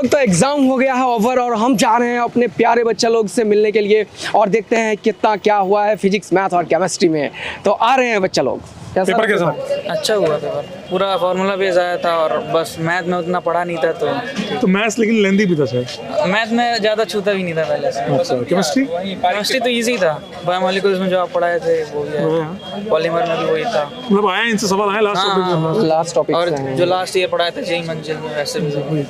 लोग, तो एग्जाम हो गया है ओवर और हम जा रहे हैं अपने प्यारे बच्चा लोग से मिलने के लिए और देखते हैं कितना क्या हुआ है फिजिक्स, मैथ और केमिस्ट्री में। तो आ रहे हैं बच्चा लोग। पेपर कैसा? अच्छा हुआ पेपर, पूरा फार्मूला बेस आया था और बस मैथ में उतना पढ़ा नहीं था तो मैथ्स लेकिन लेंदी भी था शायद। मैथ में ज़्यादा छूता भी नहीं था पहले से। अच्छा, केमिस्ट्री? केमिस्ट्री तो इजी था, बायोमोलिक्यूल्स में जो आप पढ़ाए थे वो भी आया, पॉलीमर में भी वही था। मतलब आया इनसे सवाल आया लास्ट टॉपिक। लास्ट टॉपिक और जो लास्ट ईयर पढ़ाए थे जेई मंजिल में वैसे भी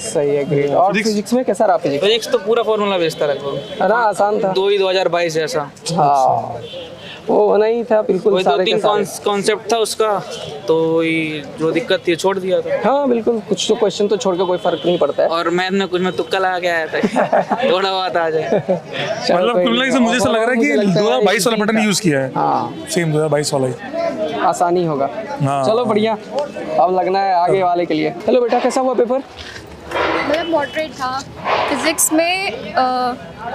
सही है, ग्रेट। और फिजिक्स में कैसा रहा? फिजिक्स तो पूरा फार्मूला बेस था लगभग, अरे आसान था। 2022 जैसा। हाँ, वो नहीं था बिल्कुल, वही सारे 2-3 कॉन्सेप्ट था उसका, तो वही जो दिक्कत थी छोड़ दिया था। हाँ बिल्कुल, कुछ तो क्वेश्चन तो छोड़ के कोई फर्क नहीं पड़ता है। और मैथ में कुछ में तुक्का लगा के आया था थोड़ा बहुत आ जाए। मतलब कुल मिला के मुझे ऐसा लग रहा है कि 2022 वाला पैटर्न यूज किया है। हाँ सेम 2022 वाला ही, आसानी होगा। हाँ। चलो बढ़िया, अब लगना है आगे वाले के लिए। हेलो बेटा, कैसा हुआ पेपर? मतलब मॉडरेट था। फिज़िक्स में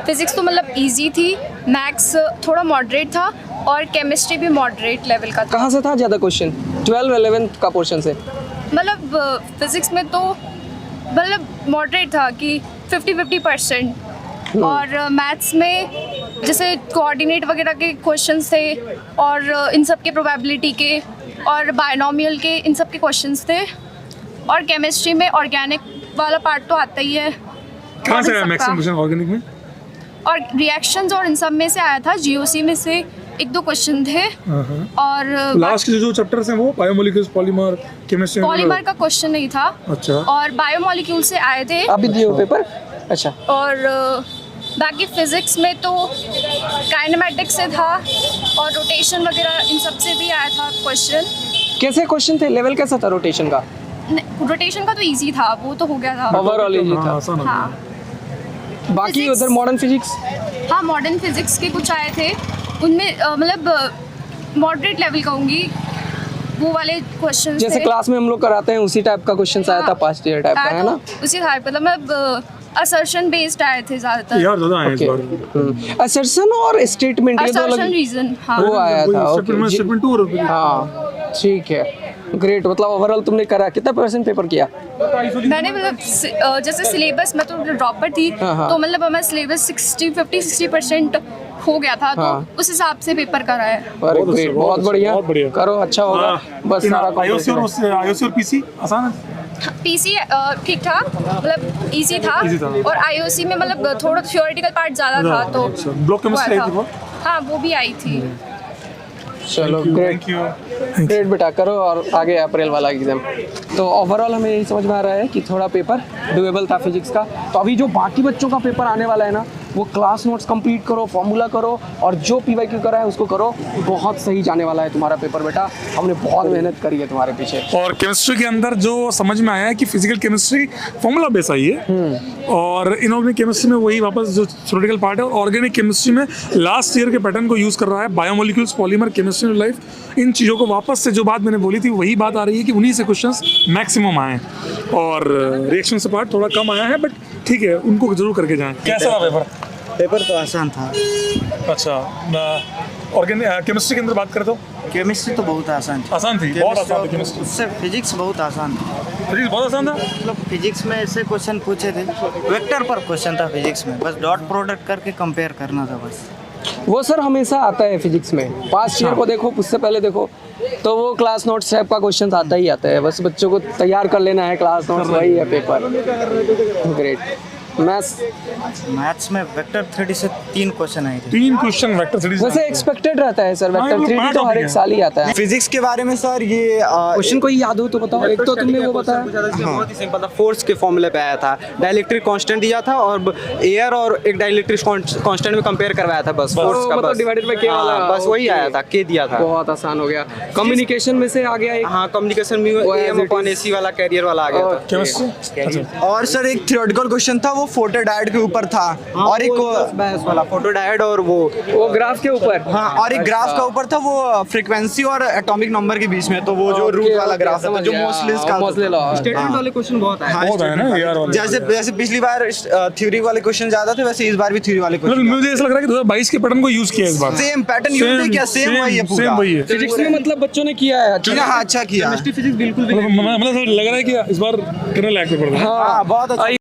फिज़िक्स तो मतलब इजी थी, मैथ्स थोड़ा मॉडरेट था और केमिस्ट्री भी मॉडरेट लेवल का था। कहाँ से था ज़्यादा क्वेश्चन? 12-11 का पोर्शन से? मतलब फिज़िक्स में तो मतलब मॉडरेट था कि 50-50%। और मैथ्स में जैसे कोऑर्डिनेट वगैरह के क्वेश्चंस थे और इन सब के प्रोबेबिलिटी के और बायनोमियल के इन सब के क्वेश्चंस थे। और केमिस्ट्री में ऑर्गेनिक वाला पार्ट तो आता ही है। कहाँ से आया मैक्सिमम क्वेश्चन ऑर्गेनिक में? और रिएक्शंस और इन सब में से आया था, जीओसी में से 1-2 क्वेश्चन थे। और लास्ट के जो चैप्टर्स हैं वो बायोमोलिक्यूल्स, पॉलीमर, केमिस्ट्री। पॉलीमर का क्वेश्चन नहीं था। अच्छा। और बायोमोलिक्यूल से आए थे। अभी दिए हो पेपर? अच्छा। और बाकी फिजिक्स में तो काइनेमेटिक्स से था और रोटेशन वगैरह इन सब से भी आया था क्वेश्चन। कैसे क्वेश्चन थे? लेवल कैसा था रोटेशन का? रोटेशन का तो इजी था, वो तो हो गया था। ओवरऑल इजी था। आसान हाँ बाकी Physics- उधर मॉडर्न फिजिक्स? हाँ, मॉडर्न फिजिक्स के कुछ आए थे, उनमें मतलब मॉडरेट लेवल कहूँगी, वो वाले क्वेश्चन जैसे क्लास में हम लोग कराते हैं उसी टाइप का क्वेश्चन आया था, पास्ट ईयर टाइप का, है ना? उसी टाइप का मतलब असर्शन बेस्ड आए थे ज़्यादातर। यार ज़्यादा आए इस बार। असर्शन और स्टेटमेंट ये दो असर्शन रीजन, हाँ वो आया था। ओके, स्टेटमेंट 2 और हाँ ठीक है, ग्रेट। मतलब ओवरऑल तुमने करा कितना % पेपर किया? मैंने मतलब जैसे सिलेबस में तो ड्रॉपर थी, हाँ। तो मतलब हमारा सिलेबस 50-60% हो गया था, हाँ। तो उस हिसाब से पेपर करा है। अरे ग्रेट, बहुत बढ़िया करो, अच्छा होगा। बस सारा आईओसी और पीसी आसान है। पीसी ठीक था, मतलब इजी था। Easy था। और आईओसी में मतलब थोड़ा थ्योरेटिकल पार्ट ज़्यादा था, तो अच्छा, ब्लॉक केमिस्ट्री आई थी वो? हाँ वो भी आई थी। चलो ग्रेट, थैंक यू। ग्रेट बेटा, करो और आगे अप्रैल वाला एग्जाम। तो ओवरऑल हमें यही समझ में आ रहा है कि थोड़ा पेपर डुएबल था फिजिक्स का। तो अभी जो बाकी बच्चों का पेपर आने वाला है ना, वो क्लास नोट्स कंप्लीट करो, फॉर्मूला करो और जो PYQ करा है उसको करो। बहुत सही जाने वाला है तुम्हारा पेपर बेटा, हमने बहुत मेहनत करी है तुम्हारे पीछे। और केमिस्ट्री के अंदर जो समझ में आया है कि फिजिकल केमिस्ट्री फॉर्मूला बेस आई है, और इनऑर्गेनिक केमिस्ट्री में वही वापस जो थ्योरेटिकल पार्ट है, और ऑर्गेनिक केमिस्ट्री में लास्ट ईयर के पैटर्न को यूज कर रहा है। बायोमोलिक्यूल्स, पॉलीमर, केमिस्ट्री लाइफ, इन चीज़ों को वापस से जो बात मैंने बोली थी वही बात आ रही है कि उन्हीं से क्वेश्चंस मैक्सिमम आए और रिएक्शन से पार्ट थोड़ा कम आया है, बट ठीक है, उनको जरूर करके जाएं। कैसा था पेपर? पेपर तो आसान था। अच्छा, ऑर्गेनिक केमिस्ट्री के अंदर बात करें तो केमिस्ट्री तो बहुत आसान थी। आसान थी, बहुत आसान थी केमिस्ट्री। उससे फिजिक्स बहुत आसान था। फिजिक्स बहुत आसान था। मतलब फिजिक्स में ऐसे क्वेश्चन पूछे थे, वेक्टर पर क्वेश्चन था फिजिक्स में, बस डॉट प्रोडक्ट करके कंपेयर करना था बस। वो सर हमेशा आता है फिजिक्स में, पास्ट ईयर को देखो, उससे पहले देखो, तो वो क्लास नोट्स टाइप का क्वेश्चन आता ही आता है। बस बच्चों को तैयार कर लेना है, क्लास नोट्स वही है पेपर। ग्रेट। मैथ्स में वेक्टर 3D से 3 क्वेश्चन आए थे। 3 क्वेश्चन वेक्टर सीरीज। वैसे एक्सपेक्टेड रहता है सर, वेक्टर हाँ, 3D तो हर एक साल ही आता है। फिजिक्स के बारे में सर ये क्वेश्चन कोई याद हो तो बताओ। एक तो तुमने वो बताया, बहुत ही सिंपल था, फोर्स के फॉर्मूले पे आया था, डाइलेक्ट्रिक कांस्टेंट दिया था और एयर और एक डाइलेक्ट्रिक कांस्टेंट में कंपेयर करवाया था, बस फोर्स का, मतलब बस डिवाइडेड बाय के वाला, बस वही आया था, के दिया था। बहुत आसान हो गया। कम्युनिकेशन में से आ गया एक, हाँ, कम्युनिकेशन में वो as it AM/AC वाला कैरियर वाला आ गया था। केमिस्ट्री। और सर एक थ्योरेटिकल क्वेश्चन था, वो फोटो डायोड के ऊपर था और एक बहस वाला फोटो डायोड और वो ग्राफ के ऊपर। हाँ, और एक ग्राफ का ऊपर था वो फ्रीक्वेंसी और एटॉमिक नंबर के बीच में, तो वो जो रूट वाला ग्राफ था जो मोस्टलेस का मोस्टली लॉ स्टेटमेंट वाले क्वेश्चन बहुत आए। बहुत है ना यार वाला। जैसे जैसे पिछली बार थ्योरी वाले क्वेश्चन ज्यादा थे, वैसे इस बार भी थ्योरी वाले मतलब क्वेश्चन मुझे ऐसा लग रहा है कि 2022 के पैटर्न को यूज किया है इस बार। सेम पैटर्न यूज नहीं किया, सेम वही है पूरा। सेम वही है। फिजिक्स में मतलब बच्चों ने किया है अच्छा। हाँ, अच्छा किया। केमिस्ट्री फिजिक्स बिल्कुल भी मतलब लग रहा है कि इस बार करने लायक पेपर था। हाँ, बहुत अच्छा।